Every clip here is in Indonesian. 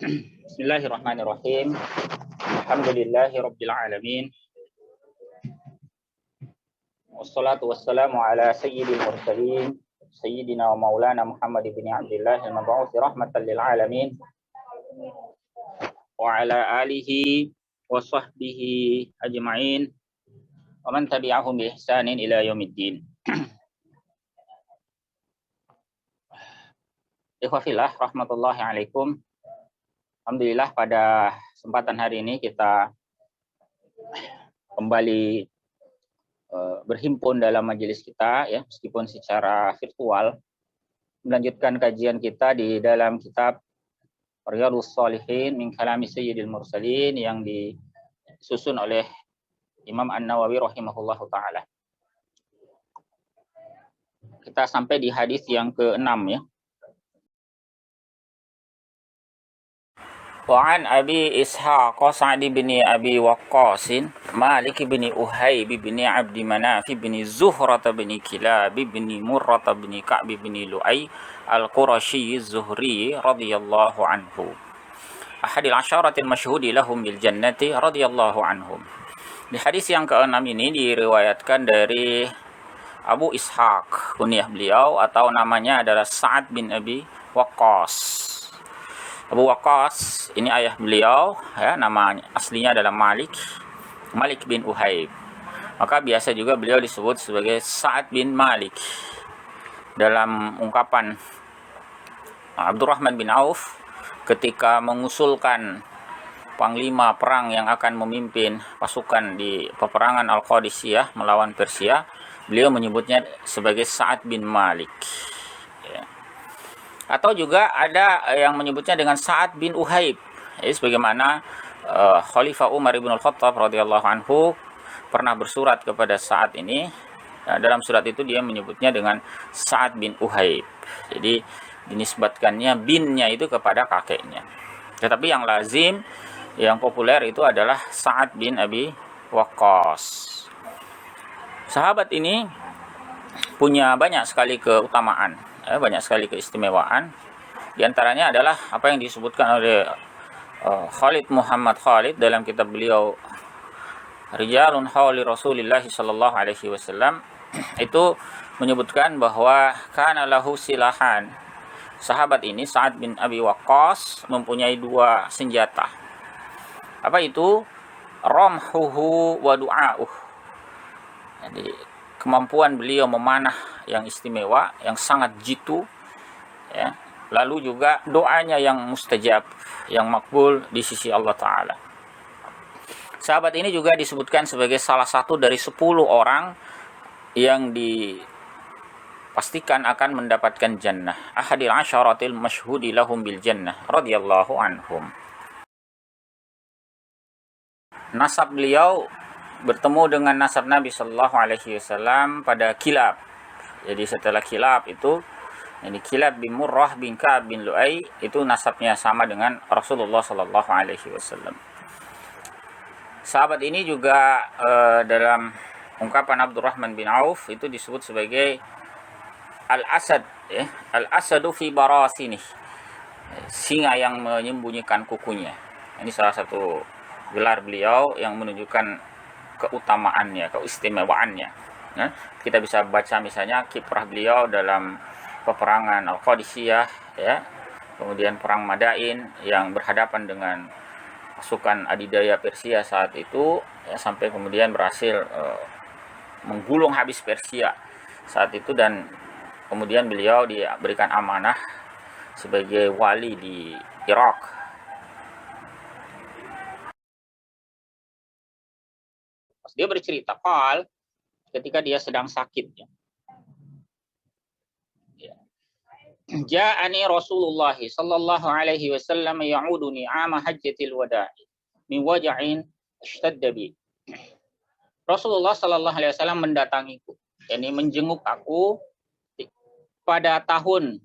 Bismillahirrahmanirrahim. Alhamdulillahirabbil alamin. Wassalatu wassalamu ala sayyidil mursalin sayyidina wa maulana Muhammad ibn Abdullah al-mab'uts rahmatan lil alamin wa ala alihi wa sahbihi ajma'in wa man tabi'ahum bi ihsanin ila yaumiddin. Ikhwafillah rahmatullahi alaikum. Alhamdulillah pada kesempatan hari ini kita kembali berhimpun dalam majelis kita ya, meskipun secara virtual, melanjutkan kajian kita di dalam kitab Riyadhus Shalihin min kalami Sayyidil Mursalin yang disusun oleh Imam An-Nawawi rahimahullahu taala. Kita sampai di hadis yang ke-6 ya. Wa an Abi Ishaq Sa'd bin Abi Waqqas Malik bin Uhayb bin Abd Manaf bin Zuhrah bin Kilab bin Murrah bin Ka'b bin Lu'ay al-Qurashi az-Zuhri radhiyallahu anhu ahadil asyaratil masyhudi lahum bil jannati radhiyallahu anhum. Di hadis yang ke-6 ini diriwayatkan dari Abu Ishaq, kunyah beliau atau namanya adalah Sa'ad bin Abi Waqqas. Abu Waqqas ini ayah beliau ya, nama aslinya adalah Malik bin Uhayb. Maka biasa juga beliau disebut sebagai Sa'ad bin Malik. Dalam ungkapan Abdurrahman bin Auf ketika mengusulkan panglima perang yang akan memimpin pasukan di peperangan Al-Qadisiyah melawan Persia, beliau menyebutnya sebagai Sa'ad bin Malik. Atau juga ada yang menyebutnya dengan Sa'ad bin Uhayb. Sebagaimana Khalifah Umar ibn al-Khattab radhiyallahu anhu pernah bersurat kepada Sa'ad ini. Dalam surat itu dia menyebutnya dengan Sa'ad bin Uhayb. Jadi dinisbatkannya binnya itu kepada kakeknya. Tetapi yang lazim, yang populer itu adalah Sa'ad bin Abi Waqqas. Sahabat ini punya banyak sekali keutamaan. Banyak sekali keistimewaan. Di antaranya adalah apa yang disebutkan oleh Khalid Muhammad Khalid dalam kitab beliau Rijalun Hawli Rasulillah sallallahu alaihi wasallam. Itu menyebutkan bahwa kana lahu silahan. Sahabat ini Sa'ad bin Abi Waqqas mempunyai dua senjata. Apa itu? Ramhuhu wa du'a'uh. Jadi kemampuan beliau memanah yang istimewa, yang sangat jitu ya. Lalu juga doanya yang mustajab, yang makbul di sisi Allah Ta'ala. Sahabat ini juga disebutkan sebagai salah satu dari 10 orang yang dipastikan akan mendapatkan jannah. Ahadil asyaratil masyhudi lahum bil jannah radhiyallahu anhum. Nasab beliau bertemu dengan nasab Nabi Sallallahu Alaihi Wasallam pada Kilab. Jadi setelah Kilab itu, ini Kilab bin Murrah bin Ka'b bin Lu'ay itu nasabnya sama dengan Rasulullah Sallallahu Alaihi Wasallam. Sahabat ini juga dalam ungkapan Abdurrahman bin Auf itu disebut sebagai Al-Asad, ya. Al-Asadu fi barasinih, singa yang menyembunyikan kukunya. Ini salah satu gelar beliau yang menunjukkan keutamaannya, keistimewaannya. Ya, kita bisa baca misalnya kiprah beliau dalam peperangan Al-Qadisiyah, ya, kemudian perang Madain yang berhadapan dengan pasukan adidaya Persia saat itu, ya, sampai kemudian berhasil menggulung habis Persia saat itu, dan kemudian beliau diberikan amanah sebagai wali di Irak. Dia bercerita ketika dia sedang sakit ya. Ja'ani Rasulullah sallallahu alaihi wasallam ya'uduni 'ama hajjatil wada'i min waja'in ishtadda bi. Rasulullah sallallahu alaihi wasallam mendatangiku, yakni menjenguk aku pada tahun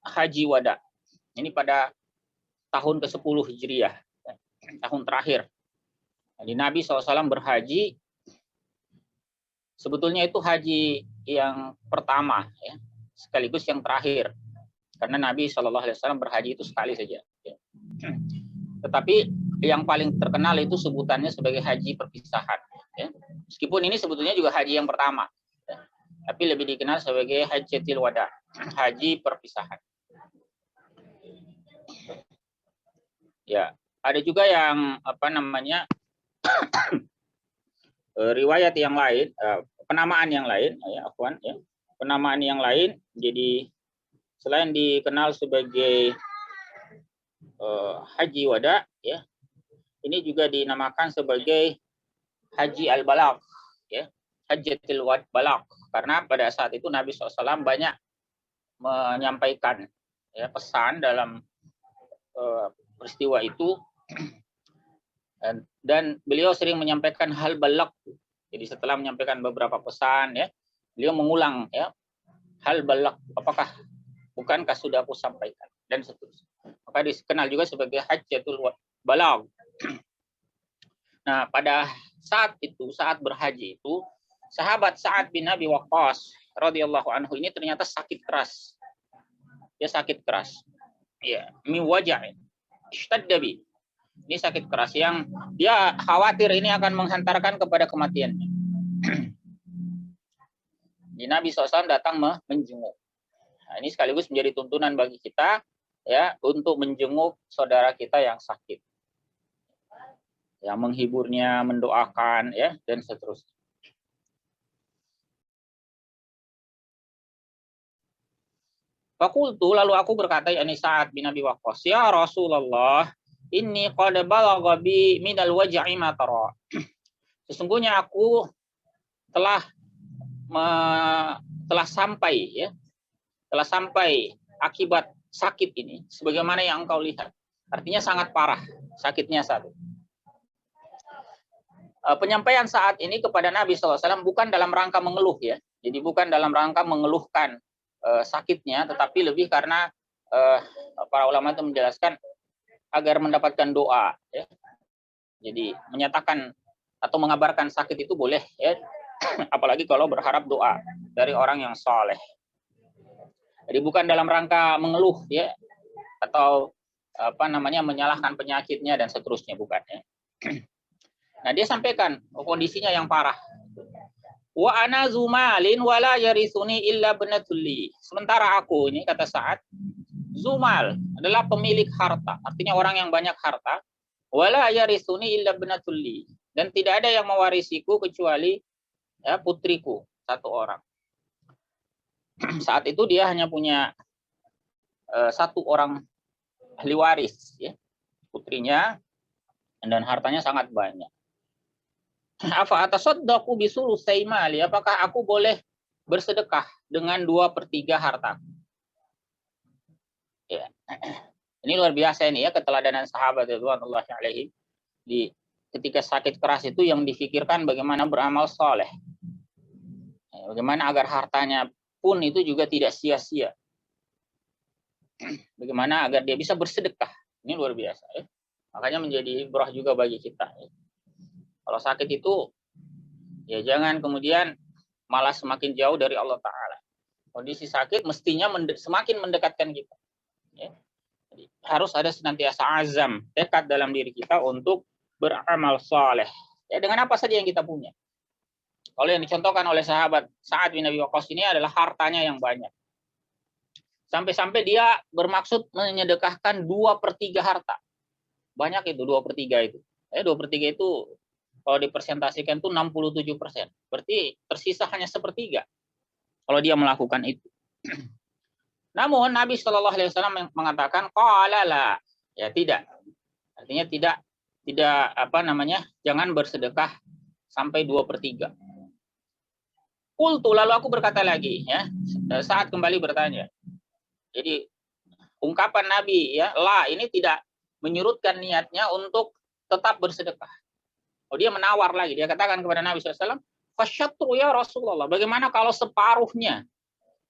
haji wada. Ini pada tahun ke-10 Hijriah, tahun terakhir. Jadi Nabi SAW berhaji. Sebetulnya itu haji yang pertama ya, sekaligus yang terakhir. Karena Nabi SAW berhaji itu sekali saja. Ya. Tetapi yang paling terkenal itu sebutannya sebagai haji perpisahan. Ya. Meskipun ini sebetulnya juga haji yang pertama, ya. Tapi lebih dikenal sebagai Hajjatul Wada, haji perpisahan. Ya, ada juga yang riwayat yang lain, penamaan yang lain, ya, Afwan, ya. Penamaan yang lain, jadi selain dikenal sebagai haji wada, ya, ini juga dinamakan sebagai haji al-balagh, ya, hajjatul balagh, karena pada saat itu Nabi SAW banyak menyampaikan, ya, pesan dalam peristiwa itu, dan beliau sering menyampaikan hal balagh. Jadi setelah menyampaikan beberapa pesan, ya, beliau mengulang, ya, hal balagh, apakah bukankah sudah aku sampaikan, dan seterusnya. Maka dikenal juga sebagai hajjatul balagh. Nah, pada saat itu, saat berhaji itu, sahabat Sa'ad bin Abi Waqqas radhiyallahu anhu ini ternyata sakit keras. Dia sakit keras. Ya, mi waja'in ishtadda bi. Ini sakit keras yang dia khawatir ini akan menghantarkan kepada kematian. Jadi Nabi SAW datang menjenguk. Nah, ini sekaligus menjadi tuntunan bagi kita, ya, untuk menjenguk saudara kita yang sakit, yang menghiburnya, mendoakan, ya, dan seterusnya. Fakultu, lalu aku berkata, yakni Sa'ad bin Abi Waqqas, ya Rasulullah, inni qad balagha bi minal waj'i ma tara. Sesungguhnya aku telah sampai, ya, telah sampai akibat sakit ini sebagaimana yang engkau lihat. Artinya sangat parah sakitnya saat itu. Penyampaian saat ini kepada Nabi SAW bukan dalam rangka mengeluh, ya. Jadi bukan dalam rangka mengeluhkan sakitnya, tetapi lebih karena para ulama itu menjelaskan agar mendapatkan doa, ya. Jadi menyatakan atau mengabarkan sakit itu boleh, ya. Apalagi kalau berharap doa dari orang yang soleh. Jadi bukan dalam rangka mengeluh, ya, atau menyalahkan penyakitnya dan seterusnya, bukan, ya. Nah, dia sampaikan kondisinya yang parah. Wa ana zumalin wala yarisuni illa ibnatulli. Sementara aku ini, kata Sa'ad, zumal adalah pemilik harta, artinya orang yang banyak harta. Wala yarisuni illa ibnatulli, dan tidak ada yang mewarisiku kecuali, ya, putriku satu orang. Saat itu dia hanya punya satu orang ahli waris, ya, putrinya, dan hartanya sangat banyak. Afa atasaddaqu bisulusai mali, apakah aku boleh bersedekah dengan 2/3 harta? Ya. Ini luar biasa ini, ya, keteladanan sahabat radhiyallahu alaihim. Di ketika sakit keras itu yang difikirkan bagaimana beramal soleh. Bagaimana agar hartanya pun itu juga tidak sia-sia. Bagaimana agar dia bisa bersedekah. Ini luar biasa, ya. Makanya menjadi ibrah juga bagi kita, ya. Kalau sakit itu, ya, jangan kemudian malah semakin jauh dari Allah Ta'ala. Kondisi sakit mestinya semakin mendekatkan kita, ya. Jadi, harus ada senantiasa azam, tekad dalam diri kita untuk beramal saleh, ya, dengan apa saja yang kita punya. Kalau yang dicontohkan oleh sahabat Sa'ad bin Abi Waqqas ini adalah hartanya yang banyak. Sampai-sampai dia bermaksud menyedekahkan 2/3 harta. Banyak itu 2/3 itu. 2/3 itu kalau dipresentasikan itu 67%. Berarti tersisa hanya 1/3 kalau dia melakukan itu. Namun Nabi Shallallahu Alaihi Wasallam mengatakan qala la, ya, tidak. Artinya tidak jangan bersedekah sampai 2/3. Qultu, lalu aku berkata lagi, ya, saat kembali bertanya. Jadi ungkapan Nabi, ya, la ini tidak menyurutkan niatnya untuk tetap bersedekah. Oh, dia menawar lagi. Dia katakan kepada Nabi SAW, fasyatru ya Rasulullah. Bagaimana kalau separuhnya?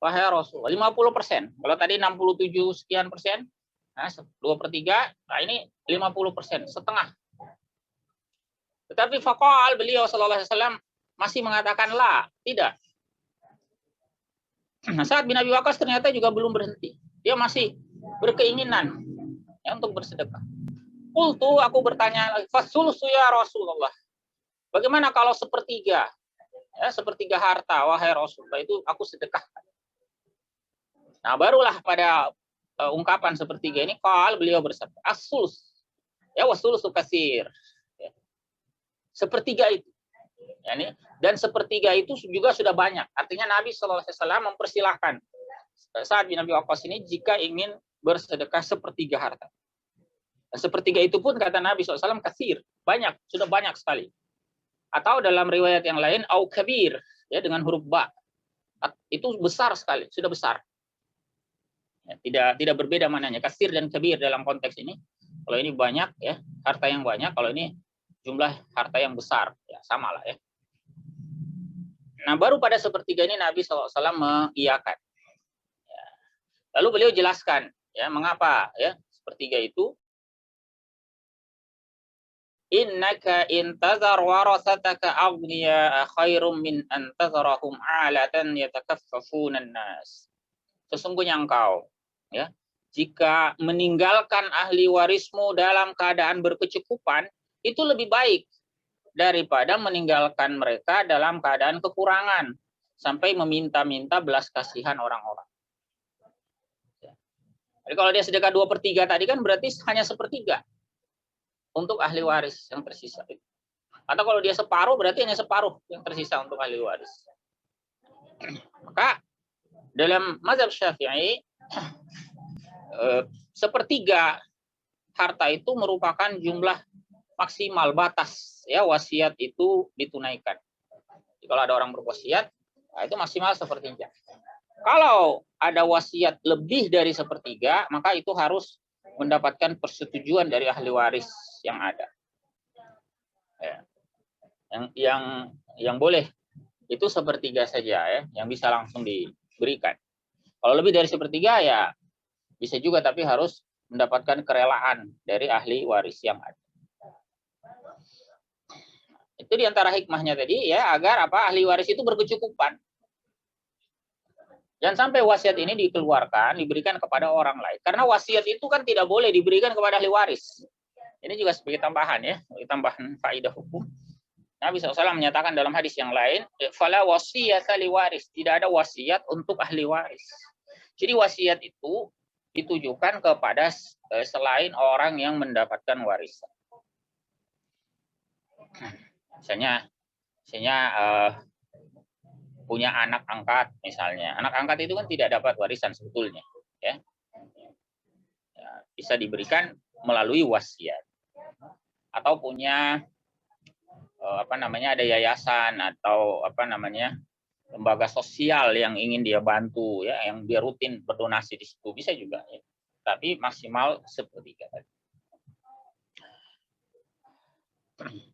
Wahai Rasulullah, 50%. Kalau tadi 67 sekian persen, nah 2/3, nah ini 50%, setengah. Tetapi faqal, beliau sallallahu alaihi wasallam masih mengatakan la, tidak. Nah, Sa'ad bin Abi Waqqas ternyata juga belum berhenti. Dia masih berkeinginan, ya, untuk bersedekah. Qultu, aku bertanya lagi, fasulusu ya Rasulullah. Bagaimana kalau sepertiga? Ya, sepertiga harta, wahai Rasulullah, itu aku sedekah. Nah, barulah pada ungkapan sepertiga ini, kalau beliau bersabda, as-sulus. Ya, wasulusu katsir. Ya. Sepertiga itu. Ya, ini. Dan sepertiga itu juga sudah banyak. Artinya Nabi SAW mempersilahkan Sa'ad bin Abi Waqqas ini jika ingin bersedekah sepertiga harta. Dan sepertiga itu pun kata Nabi SAW katsir, banyak, sudah banyak sekali. Atau dalam riwayat yang lain, au kabir, ya, dengan huruf ba. Itu besar sekali, sudah besar. Ya, tidak berbeda mananya, katsir dan kabir dalam konteks ini. Kalau ini banyak, ya, harta yang banyak. Kalau ini jumlah harta yang besar, ya, sama lah, ya. Nah, baru pada sepertiga ini Nabi SAW mengiyakan. Ya. Lalu beliau jelaskan, ya, mengapa, ya, sepertiga itu. Innaka intazar warasataka aghniya khairum min antazarahum alatan yatakaffafuna nas. Sesungguhnya engkau, ya, jika meninggalkan ahli warismu dalam keadaan berkecukupan, itu lebih baik daripada meninggalkan mereka dalam keadaan kekurangan sampai meminta-minta belas kasihan orang-orang. Jadi kalau dia sedekah 2/3 tadi kan berarti hanya sepertiga untuk ahli waris yang tersisa. Atau kalau dia separuh berarti hanya separuh yang tersisa untuk ahli waris. Maka dalam mazhab Syafi'i sepertiga harta itu merupakan jumlah maksimal batas, ya, wasiat itu ditunaikan. Jadi kalau ada orang berwasiat, nah itu maksimal sepertiga. Kalau ada wasiat lebih dari sepertiga, maka itu harus mendapatkan persetujuan dari ahli waris yang ada. Ya. Yang boleh itu sepertiga saja, ya, yang bisa langsung diberikan. Kalau lebih dari sepertiga, ya bisa juga, tapi harus mendapatkan kerelaan dari ahli waris yang ada. Itu diantara hikmahnya tadi, ya, agar ahli waris itu berkecukupan. Jangan sampai wasiat ini dikeluarkan, diberikan kepada orang lain. Karena wasiat itu kan tidak boleh diberikan kepada ahli waris. Ini juga sebagai tambahan, ya, tambahan faedah hukum. Nabi SAW menyatakan dalam hadis yang lain, fala wasiyata li waris, tidak ada wasiat untuk ahli waris. Jadi wasiat itu ditujukan kepada selain orang yang mendapatkan warisan. Misalnya punya anak angkat misalnya. Anak angkat itu kan tidak dapat warisan sebetulnya, ya. Ya, bisa diberikan melalui wasiat. Atau punya ada yayasan atau lembaga sosial yang ingin dia bantu, ya, yang dia rutin berdonasi di situ, bisa juga, ya. Tapi maksimal sepertiga.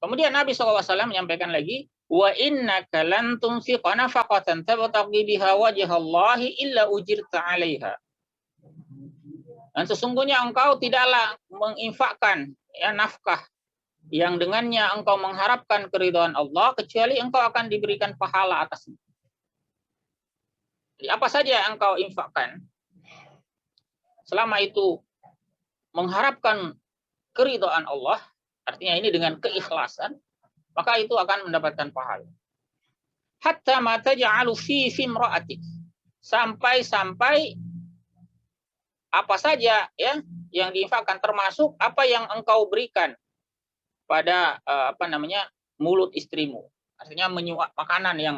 Kemudian Nabi SAW menyampaikan lagi, wa innaka lan tunfiqa nafaqatan tabtaghi biha wajhallahi illa ujirta 'alaiha. Dan sesungguhnya engkau tidaklah menginfakkan, ya, nafkah yang dengannya engkau mengharapkan keridhaan Allah kecuali engkau akan diberikan pahala atasnya. Jadi apa saja yang engkau infakkan, selama itu mengharapkan keridhaan Allah, artinya ini dengan keikhlasan, maka itu akan mendapatkan pahala. Hatta ma taj'alu fi imra'atik. Sampai apa saja, ya, yang diinfakkan, termasuk apa yang engkau berikan pada mulut istrimu. Artinya menyuap makanan yang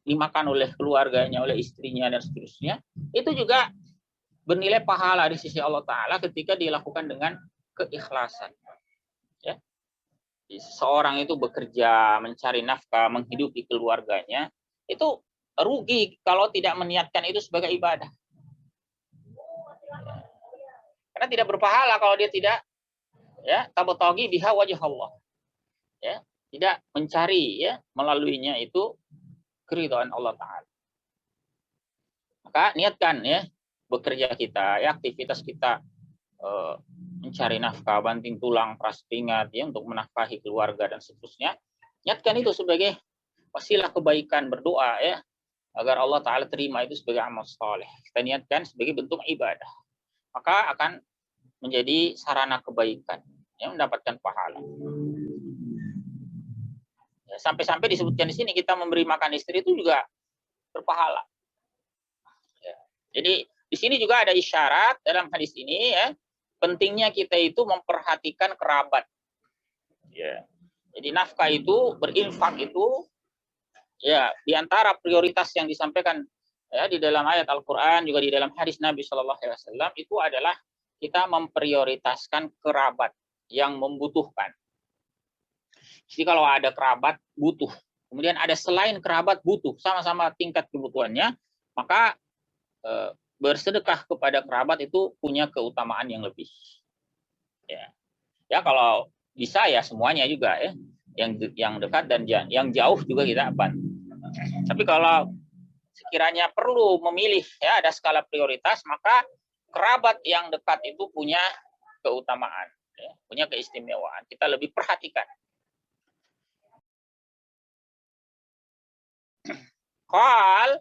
dimakan oleh keluarganya, oleh istrinya dan seterusnya. Itu juga bernilai pahala di sisi Allah Ta'ala ketika dilakukan dengan keikhlasan. Ya. Seorang itu bekerja, mencari nafkah, menghidupi keluarganya, itu rugi kalau tidak meniatkan itu sebagai ibadah. Karena tidak berpahala kalau dia tidak, ya, tabtaghi biha wajh Allah. Ya, tidak mencari, ya, melaluinya itu keridhaan Allah Ta'ala. Maka niatkan, ya, bekerja kita, ya, aktivitas kita, mencari nafkah, banting tulang, peras keringat, ya, untuk menafkahi keluarga dan seterusnya. Niatkan itu sebagai wasilah kebaikan, berdoa, ya, agar Allah Ta'ala terima itu sebagai amal saleh. Kita niatkan sebagai bentuk ibadah. Maka akan menjadi sarana kebaikan. yang mendapatkan pahala. Ya, sampai-sampai disebutkan di sini kita memberi makan istri itu juga berpahala. Ya. Jadi di sini juga ada isyarat dalam hadis ini ya, pentingnya kita itu memperhatikan kerabat. Ya. Jadi nafkah itu, berinfak itu ya di antara prioritas yang disampaikan ya di dalam ayat Al-Qur'an juga di dalam hadis Nabi Shallallahu alaihi wasallam itu adalah kita memprioritaskan kerabat yang membutuhkan. Jadi kalau ada kerabat butuh, kemudian ada selain kerabat butuh, sama-sama tingkat kebutuhannya, maka bersedekah kepada kerabat itu punya keutamaan yang lebih. Ya kalau bisa ya semuanya juga ya, yang dekat dan yang jauh juga kita bantu. Tapi kalau sekiranya perlu memilih ya ada skala prioritas, maka kerabat yang dekat itu punya keutamaan, ya, punya keistimewaan. Kita lebih perhatikan. Qal,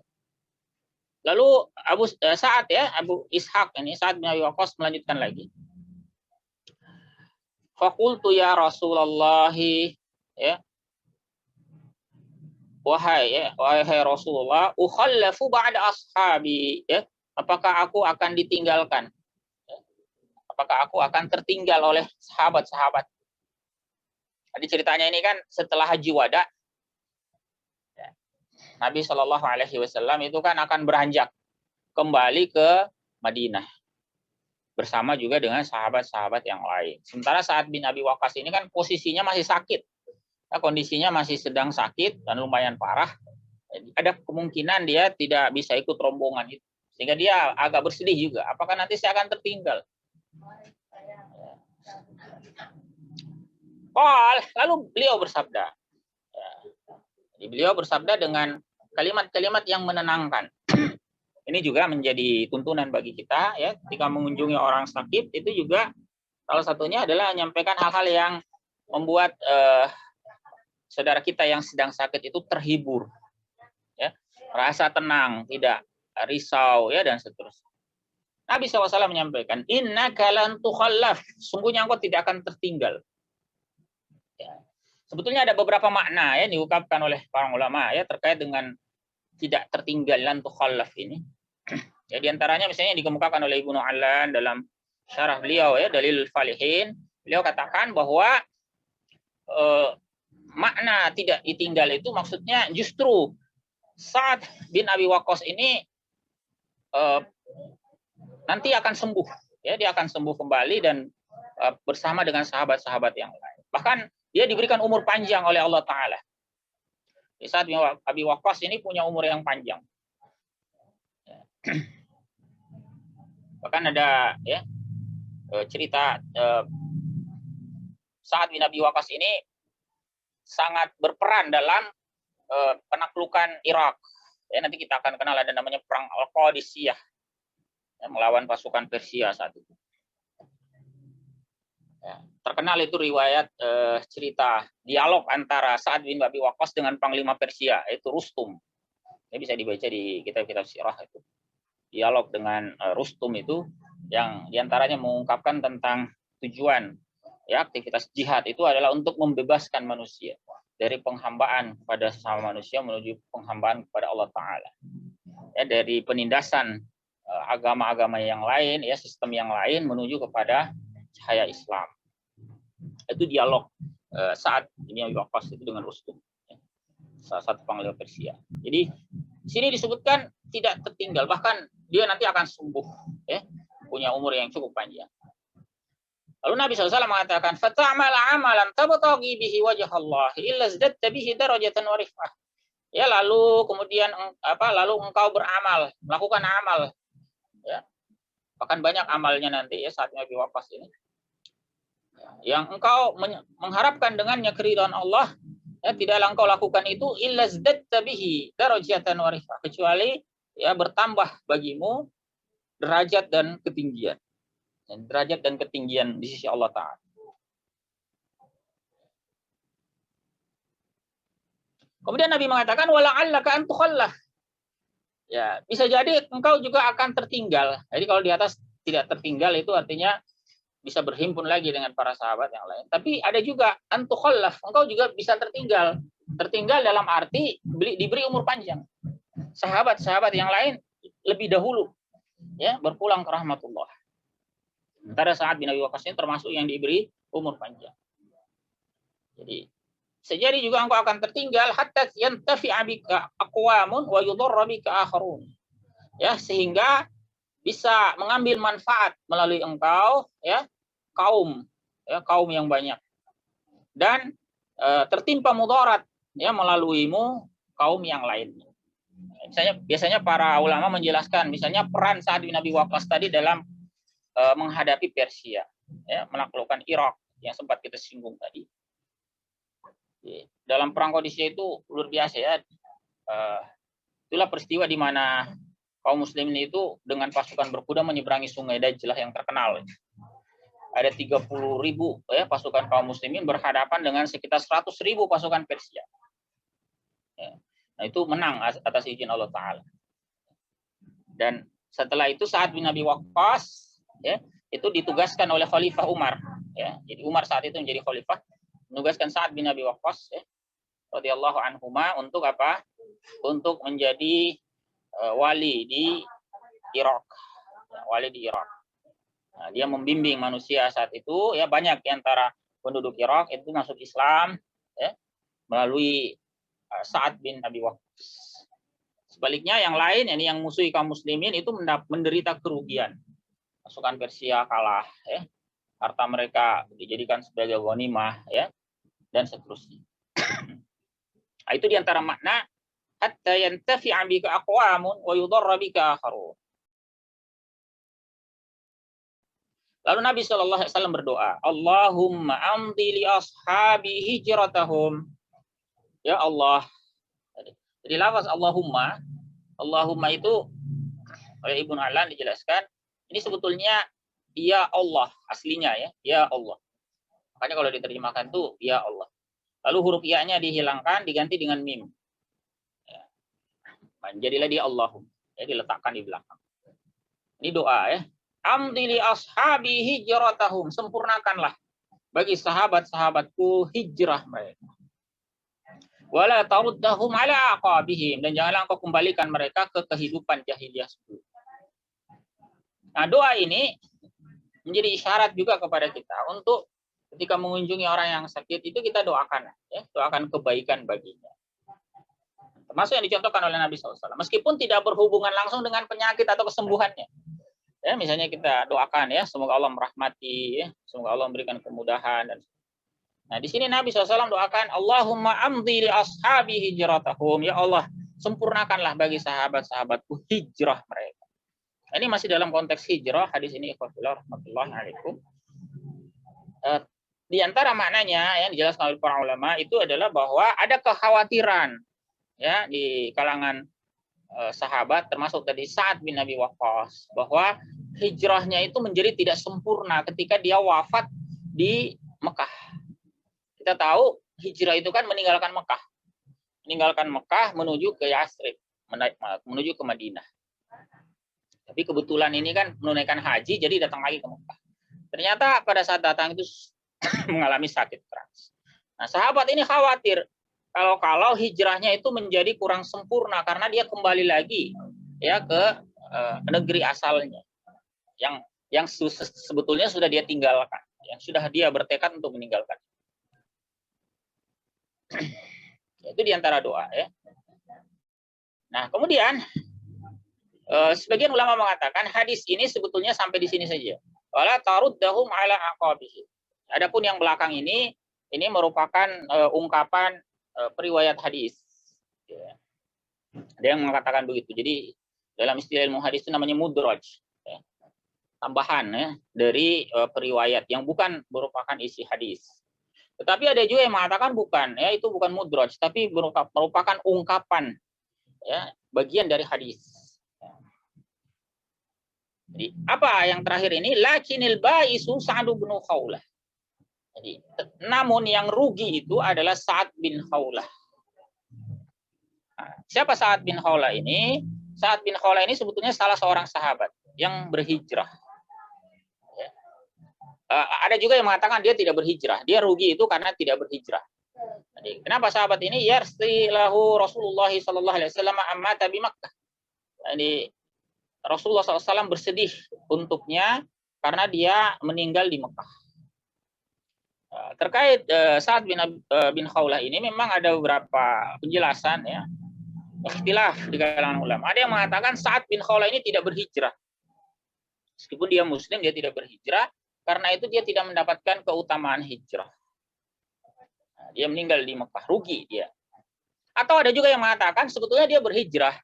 lalu Abu Sa'ad ya, Abu Ishaq ini Sa'ad bin Abi Waqqas melanjutkan lagi. Faqultu ya Rasulullah ya. Wahai Rasulullah, ukhallafu ba'da ashabi ya. Apakah aku akan ditinggalkan? Apakah aku akan tertinggal oleh sahabat-sahabat? Tadi ceritanya ini kan setelah Haji Wada Nabi Shallallahu Alaihi Wasallam itu kan akan beranjak kembali ke Madinah bersama juga dengan sahabat-sahabat yang lain. Sementara Sa'ad bin Abi Waqqas ini kan posisinya masih sakit, ya, kondisinya masih sedang sakit dan lumayan parah. Ada kemungkinan dia tidak bisa ikut rombongan itu, sehingga dia agak bersedih juga. Apakah nanti saya akan tertinggal? Lalu beliau bersabda. Jadi beliau bersabda dengan kalimat-kalimat yang menenangkan. Ini juga menjadi tuntunan bagi kita ya, ketika mengunjungi orang sakit itu juga salah satunya adalah menyampaikan hal-hal yang membuat saudara kita yang sedang sakit itu terhibur, ya, merasa tenang, tidak risau ya dan seterusnya. Nabi SAW menyampaikan, innaka lan tukhallaf, sungguhnya engkau tidak akan tertinggal. Ya. Sebetulnya ada beberapa makna ya diungkapkan oleh para ulama ya terkait dengan tidak tertinggalan tukhallaf ini. Ya di antaranya misalnya dikemukakan oleh Ibnu Allan dalam syarah beliau ya Dalil Falihin, beliau katakan bahwa makna tidak ditinggal itu maksudnya justru Sa'ad bin Abi Waqqas ini nanti akan sembuh ya, dia akan sembuh kembali dan bersama dengan sahabat-sahabat yang lain. Bahkan dia diberikan umur panjang oleh Allah Ta'ala. Sa'ad bin Abi Waqqas ini punya umur yang panjang. Bahkan ada ya cerita Sa'ad bin Abi Waqqas ini sangat berperan dalam penaklukan Irak. Ya, nanti kita akan kenal ada namanya perang Al-Qadisiyah ya, melawan pasukan Persia saat itu. Ya, terkenal itu riwayat cerita dialog antara Sa'ad bin Abi Waqqas dengan Panglima Persia, yaitu Rustum. Ini bisa dibaca di kitab-kitab sirah itu. Dialog dengan Rustum itu yang diantaranya mengungkapkan tentang tujuan ya aktivitas jihad itu adalah untuk membebaskan manusia dari penghambaan kepada sesama manusia menuju penghambaan kepada Allah Ta'ala. Ya, dari penindasan agama-agama yang lain, ya sistem yang lain menuju kepada cahaya Islam. Itu dialog saat ini Abi Waqqas itu dengan Rustum, ya, salah satu panglima Persia. Jadi di sini disebutkan tidak tertinggal, bahkan dia nanti akan sembuh, ya, punya umur yang cukup panjang. Lalu Nabi SAW mengatakan, "Fata'mal amalan tabtaghi bihi wajh Allah, illa zadta bihi darajatan wa rif'ah." Ya, lalu kemudian lalu engkau beramal, melakukan amal, ya. Bahkan banyak amalnya nanti ya saat Nabi Waqqas ini. Yang engkau mengharapkan dengannya keridhaan Allah, ya, tidaklah engkau lakukan itu illa zadta bihi darajatan wa rif'ah, kecuali ya bertambah bagimu derajat dan ketinggian. Derajat dan ketinggian di sisi Allah Ta'ala. Kemudian Nabi mengatakan wala'allaka an tukhallaf. Ya, bisa jadi engkau juga akan tertinggal. Jadi kalau di atas tidak tertinggal itu artinya bisa berhimpun lagi dengan para sahabat yang lain. Tapi ada juga antukhallaf, engkau juga bisa tertinggal. Tertinggal dalam arti diberi umur panjang. Sahabat-sahabat yang lain lebih dahulu ya berpulang ke rahmatullah. Sementara Sa'ad bin Abi Waqqas ini termasuk yang diberi umur panjang. Jadi sejadi juga engkau akan tertinggal hatta yantafi'a bika aqwamun wa yudharra bika akharun. Ya, sehingga bisa mengambil manfaat melalui engkau ya kaum yang banyak, dan tertimpa mudarat ya melaluimu kaum yang lain. Biasanya para ulama menjelaskan misalnya peran Sa'ad bin Abi Waqqas tadi dalam menghadapi Persia ya, menaklukkan Irak yang sempat kita singgung tadi. Dalam perang Qadisiyah itu luar biasa ya. Itulah peristiwa di mana kaum muslimin itu dengan pasukan berkuda menyeberangi sungai Dajlah yang terkenal. Ada 30.000 ya pasukan kaum muslimin berhadapan dengan sekitar 100.000 pasukan Persia. Ya. Nah, itu menang atas izin Allah Ta'ala. Dan setelah itu Sa'ad bin Abi Waqqas ya, itu ditugaskan oleh Khalifah Umar. Ya. Jadi Umar saat itu menjadi khalifah, menugaskan Sa'ad bin Abi Waqqas ya, radhiyallahu anhuma untuk apa? Untuk menjadi wali di Irak. Ya, wali di Irak. Nah, dia membimbing manusia saat itu ya, banyak di antara penduduk Irak itu masuk Islam ya, melalui Sa'ad bin Abi Waqqas. Sebaliknya yang lain ini yang musuhi kaum muslimin itu menderita kerugian. Pasukan Persia kalah ya. Harta mereka dijadikan sebagai ghanimah ya, dan seterusnya. Nah, itu di antara makna hatta yantafi'a bika aqwamun wa yudharra bika akharun. Lalu Nabi SAW berdoa, Allahumma amdi li ashabi hijratahum. Ya Allah. Jadi lafaz Allahumma itu oleh Ibnu Alan dijelaskan, ini sebetulnya ya Allah aslinya ya, ya Allah. Makanya kalau diterjemahkan tuh ya Allah. Lalu huruf ya-nya dihilangkan diganti dengan mim. Ya. Jadilah dia Allahum. Ya, diletakkan di belakang. Ini doa ya. Amdi li ashabi hijratahum, sempurnakanlah bagi sahabat-sahabatku hijrah mereka. Wala taruddahum ala aqabihim, dan janganlah engkau kembalikan mereka ke kehidupan jahiliyah sebelumnya. Nah, doa ini menjadi isyarat juga kepada kita untuk ketika mengunjungi orang yang sakit itu kita doakan ya, doakan kebaikan baginya. Termasuk yang dicontohkan oleh Nabi SAW. Meskipun tidak berhubungan langsung dengan penyakit atau kesembuhannya. Ya, misalnya kita doakan ya, semoga Allah merahmati, ya, semoga Allah memberikan kemudahan. Nah, di sini Nabi SAW doakan, Allahumma amdi li ashabi hijratahum. Ya Allah, sempurnakanlah bagi sahabat-sahabatku hijrah mereka. Ini masih dalam konteks hijrah, hadis ini ikhwatullah rahmatullahi alaikum. Di antara maknanya yang dijelaskan oleh para ulama itu adalah bahwa ada kekhawatiran ya di kalangan sahabat, termasuk tadi Sa'ad bin Abi Waqqas, bahwa hijrahnya itu menjadi tidak sempurna ketika dia wafat di Mekah. Kita tahu hijrah itu kan meninggalkan Mekah menuju ke Yathrib, menuju ke Madinah. Tapi kebetulan ini kan menunaikan haji, jadi datang lagi ke Mekah. Ternyata pada saat datang itu mengalami sakit keras. Nah, sahabat ini khawatir kalau hijrahnya itu menjadi kurang sempurna karena dia kembali lagi ya ke negeri asalnya yang sebetulnya sudah dia tinggalkan, yang sudah dia bertekad untuk meninggalkan. Itu diantara doa ya. Nah, kemudian sebagian ulama mengatakan hadis ini sebetulnya sampai di sini saja. Wala taruddahum ala aqabihim. Adapun yang belakang ini merupakan ungkapan periwayat hadis. Ya. Ada yang mengatakan begitu. Jadi dalam istilah ilmu hadis itu namanya mudraj. Ya. Tambahan ya dari periwayat yang bukan merupakan isi hadis. Tetapi ada juga yang mengatakan bukan, ya itu bukan mudraj, tapi merupakan ungkapan, ya bagian dari hadis. Jadi apa yang terakhir ini? Lakinil ba'isu Sa'd bin Khawlah. Jadi, namun yang rugi itu adalah Sa'ad bin Khawlah. Nah, siapa Sa'ad bin Khawlah ini? Sa'ad bin Khawlah ini sebetulnya salah seorang sahabat yang berhijrah. Ya. Ada juga yang mengatakan dia tidak berhijrah. Dia rugi itu karena tidak berhijrah. Jadi, kenapa sahabat ini yarsi lahu Rasulullah sallallahu alaihi wasallam amma tabi Makkah. Jadi Rasulullah SAW bersedih untuknya karena dia meninggal di Mekah. Terkait Sa'ad bin Khawlah ini memang ada beberapa penjelasan ya. Ikhtilaf di kalangan ulama. Ada yang mengatakan Sa'ad bin Khawlah ini tidak berhijrah. Meskipun dia muslim, dia tidak berhijrah. Karena itu dia tidak mendapatkan keutamaan hijrah. Dia meninggal di Mekah, rugi dia. Atau ada juga yang mengatakan sebetulnya dia berhijrah.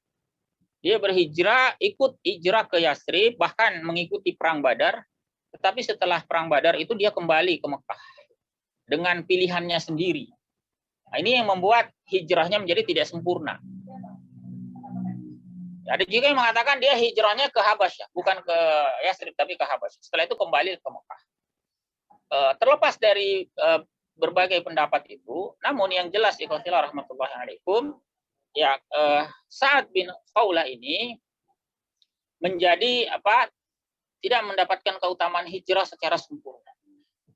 Dia berhijrah, ikut hijrah ke Yasrib, bahkan mengikuti perang Badar. Tetapi setelah perang Badar itu dia kembali ke Mekah dengan pilihannya sendiri. Nah, ini yang membuat hijrahnya menjadi tidak sempurna. Ada juga yang mengatakan dia hijrahnya ke Habasyah, bukan ke Yasrib tapi ke Habasyah. Setelah itu kembali ke Mekah. Terlepas dari berbagai pendapat itu, namun yang jelas ikhwatilah rahmatullahi alaikum, ya Sa'ad bin Khawlah ini menjadi tidak mendapatkan keutamaan hijrah secara sempurna.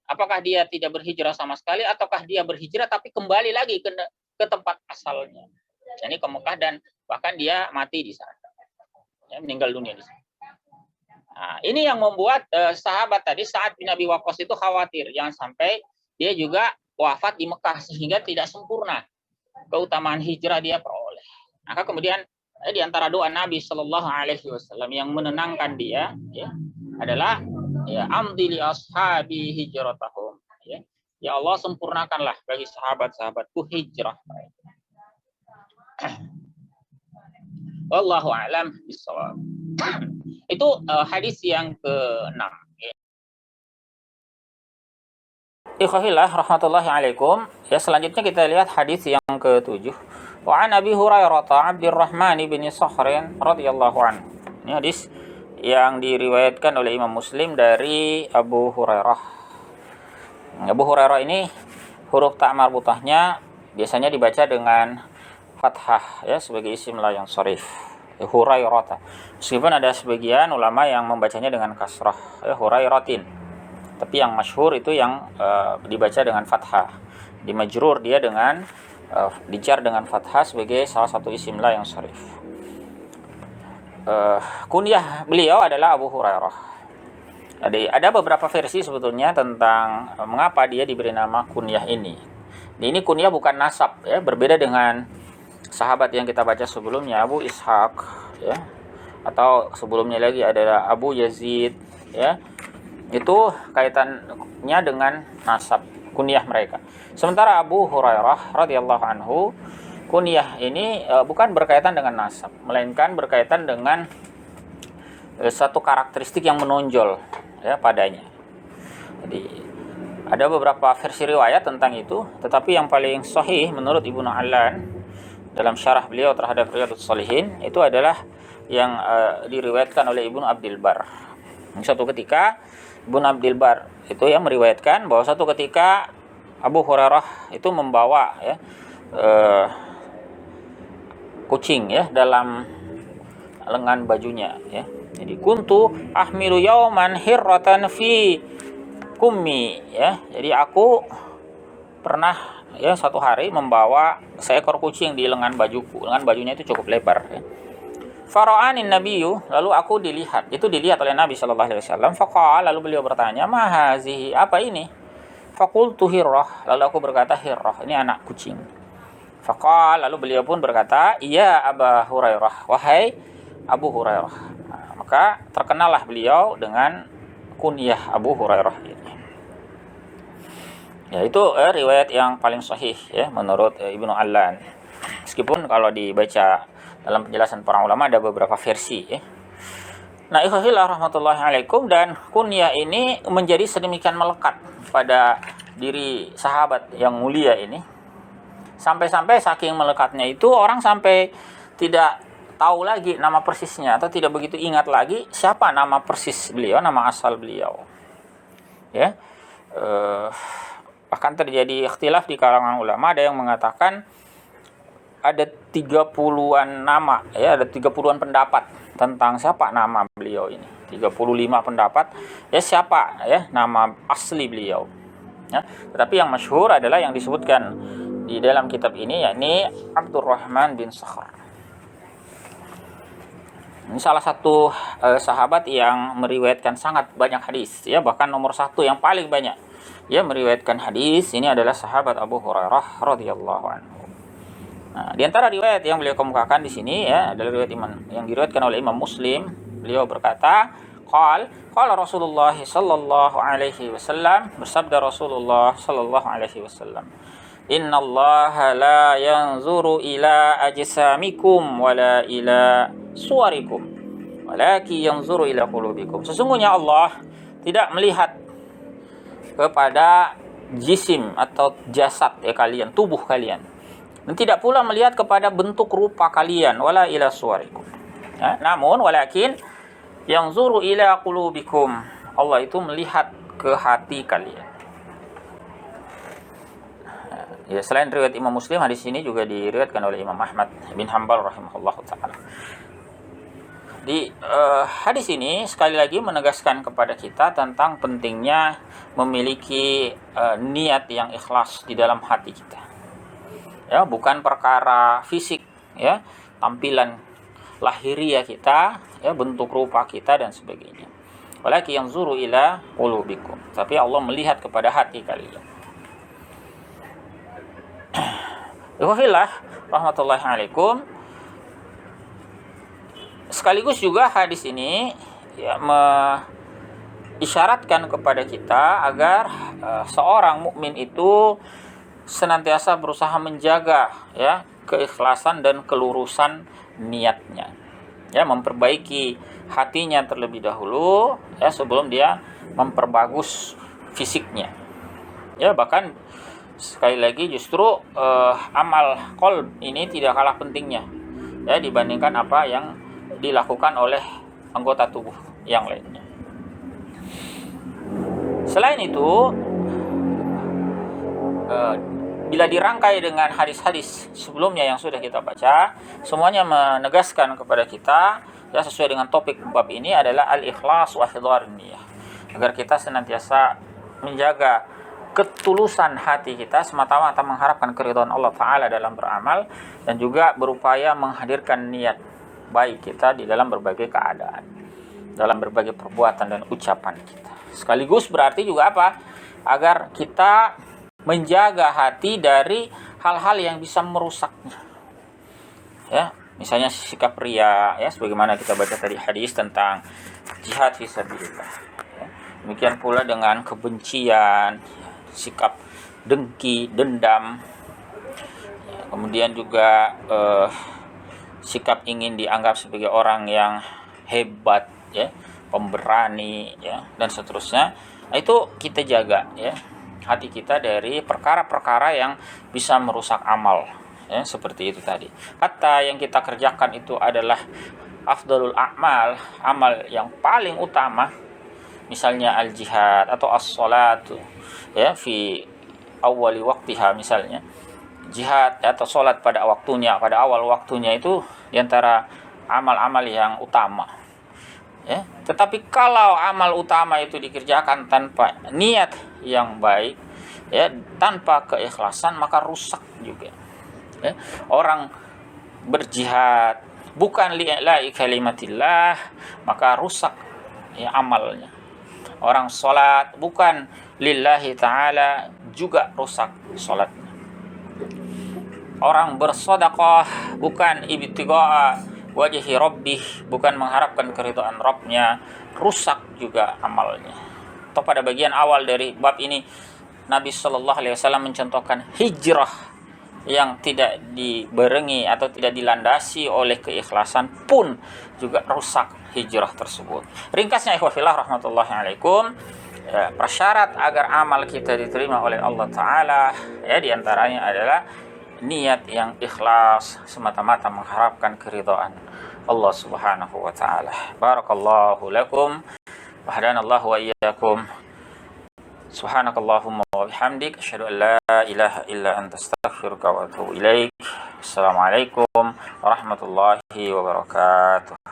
Apakah dia tidak berhijrah sama sekali ataukah dia berhijrah tapi kembali lagi ke tempat asalnya. Jadi ke Mekah dan bahkan dia mati di sana. Ya, meninggal dunia di sana. Nah, ini yang membuat sahabat tadi Sa'ad bin Abi Waqqas itu khawatir jangan sampai dia juga wafat di Mekah sehingga tidak sempurna keutamaan hijrah dia peroleh. Maka kemudian di antara doa Nabi Shallallahu Alaihi Wasallam yang menenangkan dia ya, adalah ya amdi li ashabi hijratahum ya Allah sempurnakanlah bagi sahabat-sahabatku hijrah mereka. Wallahu a'lam bishawab. Itu hadis yang ke-6. Ikhwahillah rahmatullahi alaikum. Ya, selanjutnya kita lihat hadis yang ke-7. Wa an Abi Hurairah Abdurrahman bin Sakhr radhiyallahu anhu. Ini hadis yang diriwayatkan oleh Imam Muslim dari Abu Hurairah. Abu Hurairah ini huruf ta marbutahnya biasanya dibaca dengan fathah ya sebagai isim la yang sharif. Hurairah. Meskipun ada sebagian ulama yang membacanya dengan kasrah ya Hurairatin. Tapi yang masyhur itu yang dibaca dengan fathah. Di majrur dia dengan dijar dengan fathah sebagai salah satu isim la yang sharif. Kunyah beliau adalah Abu Hurairah. Ada beberapa versi sebetulnya tentang mengapa dia diberi nama kunyah ini. Ini kunyah bukan nasab ya, berbeda dengan sahabat yang kita baca sebelumnya Abu Ishaq ya. Atau sebelumnya lagi adalah Abu Yazid ya. Itu kaitannya dengan nasab kunyah mereka. Sementara Abu Hurairah radhiyallahu anhu kunyah ini bukan berkaitan dengan nasab, melainkan berkaitan dengan satu karakteristik yang menonjol ya padanya. Jadi ada beberapa versi riwayat tentang itu, tetapi yang paling sahih menurut Ibnu Allan dalam syarah beliau terhadap Riyadhus Shalihin itu adalah yang diriwayatkan oleh Ibnu Abdul Bar. Suatu ketika Ibnu Abdul Bar itu yang meriwayatkan bahwa satu ketika Abu Hurairah itu membawa ya kucing ya dalam lengan bajunya ya. Jadi kuntu ahmilu yauman hirratan fi kummi ya. Jadi aku pernah ya suatu hari membawa seekor kucing di lengan bajuku. Lengan bajunya itu cukup lebar ya. Fara'anin nabiyyu, lalu aku dilihat. Itu dilihat oleh Nabi sallallahu alaihi wasallam. Faqala, lalu beliau bertanya, "Ma hazihi? Apa ini?" Faqultu hirrah, lalu aku berkata hirrah, ini anak kucing. Faqala, lalu beliau pun berkata, "Iya Aba Hurairah, wahai Abu Hurairah." Nah, maka terkenalah beliau dengan kunyah Abu Hurairah ini. Ya, itu riwayat yang paling sahih ya menurut Ibnu Allan. Meskipun kalau dibaca dalam penjelasan para ulama ada beberapa versi ya. Nah, ikhwahillah rahmatullahi alaikum, dan kunyah ini menjadi sedemikian melekat pada diri sahabat yang mulia ini. Sampai-sampai saking melekatnya itu orang sampai tidak tahu lagi nama persisnya atau tidak begitu ingat lagi siapa nama persis beliau, nama asal beliau. Ya. Bahkan terjadi ikhtilaf di kalangan ulama, ada yang mengatakan ada 30-an nama ya, ada 30-an pendapat tentang siapa nama beliau ini. 35 pendapat ya siapa ya nama asli beliau. Ya, tetapi yang masyhur adalah yang disebutkan di dalam kitab ini, yakni Abdurrahman bin Sakhr. Ini salah satu sahabat yang meriwayatkan sangat banyak hadis, ya, bahkan nomor 1 yang paling banyak ya meriwayatkan hadis ini adalah sahabat Abu Hurairah radhiyallahu anhu. Nah, di antara riwayat yang beliau kemukakan di sini ya adalah riwayat yang diriwayatkan oleh Imam Muslim. Beliau berkata, qala Rasulullah sallallahu alaihi wasallam, bersabda Rasulullah sallallahu alaihi wasallam, innallaha la yanzuru ila ajsamikum wala ila suwarikum walakin yanzuru ila qulubikum. Sesungguhnya Allah tidak melihat kepada jisim atau jasad ya kalian, tubuh kalian, dan tidak pula melihat kepada bentuk rupa kalian, wala ila suwarikum ya, namun walakin yanzuru ila qulubikum, Allah itu melihat ke hati kalian. Ya, selain riwayat Imam Muslim, hadis ini juga diriwayatkan oleh Imam Ahmad bin Hanbal rahimahullah taala. Di hadis ini sekali lagi menegaskan kepada kita tentang pentingnya memiliki niat yang ikhlas di dalam hati kita. Ya, bukan perkara fisik, ya, tampilan lahiriah kita, ya, bentuk rupa kita dan sebagainya. Walakin yanzuru ila qulubikum, tapi Allah melihat kepada hati kalian. Ikhwafillah rahmatullahi alaikum. Sekaligus juga hadis ini ya isyaratkan kepada kita agar seorang mukmin itu senantiasa berusaha menjaga ya keikhlasan dan kelurusan niatnya. Ya, memperbaiki hatinya terlebih dahulu ya sebelum dia memperbagus fisiknya. Ya, bahkan sekali lagi justru amal qalb ini tidak kalah pentingnya ya dibandingkan apa yang dilakukan oleh anggota tubuh yang lainnya. Selain itu, bila dirangkai dengan hadis-hadis sebelumnya yang sudah kita baca, semuanya menegaskan kepada kita ya sesuai dengan topik bab ini adalah al-ikhlas wa hidharun niyah, agar kita senantiasa menjaga ketulusan hati kita semata-mata mengharapkan keridhaan Allah Ta'ala dalam beramal, dan juga berupaya menghadirkan niat baik kita di dalam berbagai keadaan, dalam berbagai perbuatan dan ucapan kita. Sekaligus berarti juga apa? Agar kita menjaga hati dari hal-hal yang bisa merusaknya. Ya, misalnya sikap riya, ya, sebagaimana kita baca tadi hadis tentang jihad fisabilillah. Ya. Demikian pula dengan kebencian, sikap dengki, dendam, ya, kemudian juga sikap ingin dianggap sebagai orang yang hebat, ya, pemberani, ya, dan seterusnya. Nah, itu kita jaga ya hati kita dari perkara-perkara yang bisa merusak amal, ya, seperti itu tadi. Kata yang kita kerjakan itu adalah afdalul a'mal, amal yang paling utama, misalnya al-jihad atau as-salatu ya fi awwali waqtiha, misalnya jihad atau sholat pada waktunya, pada awal waktunya, itu diantara amal-amal yang utama ya. Tetapi kalau amal utama itu dikerjakan tanpa niat yang baik ya, tanpa keikhlasan, maka rusak juga ya. Orang berjihad bukan li'ila'i kalimatillah, maka rusak ya amalnya. Orang sholat bukan lillahi ta'ala, juga rusak sholatnya. Orang bersedekah bukan ibtigha'a wajhi rabbih, bukan mengharapkan keridhaan Rabbnya, rusak juga amalnya. Atau pada bagian awal dari bab ini Nabi Shallallahu Alaihi Wasallam mencontohkan hijrah yang tidak dibarengi atau tidak dilandasi oleh keikhlasan pun juga rusak hijrah tersebut. Ringkasnya ikhwafillah rahmatullahi alaikum, ya, prasyarat agar amal kita diterima oleh Allah Ta'ala ya diantaranya adalah niat yang ikhlas semata-mata mengharapkan keridhaan Allah Subhanahu wa Ta'ala. Barakallahu lakum wa hadanallahu wa iyyakum. Subhanakallahumma wa bihamdik, asyhadu an la ilaha illa anta, astaghfiruka wa atubu ilaik. Assalamualaikum warahmatullahi wabarakatuh.